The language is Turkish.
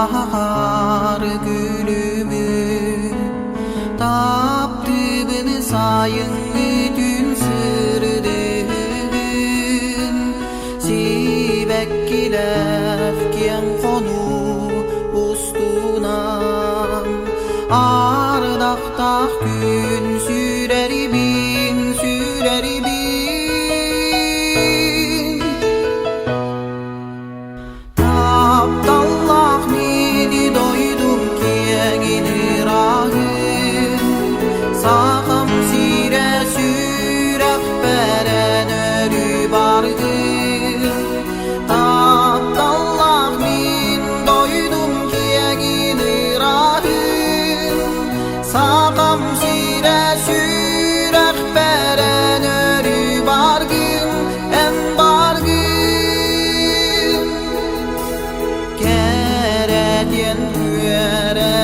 bahar gülümü, taptı beni sayın bütün sürdüğün. Sibek kilef kiyen konu ustunam, ardaktak gün süreri bin, süreri bin. Taptallah meni doydum kiyen rahim, sağım sire sürek beren örü bargın. Taptallah men doydum kiyen rahim, sağım sire sürek beren örü bargın, en bargın. Keret yen güere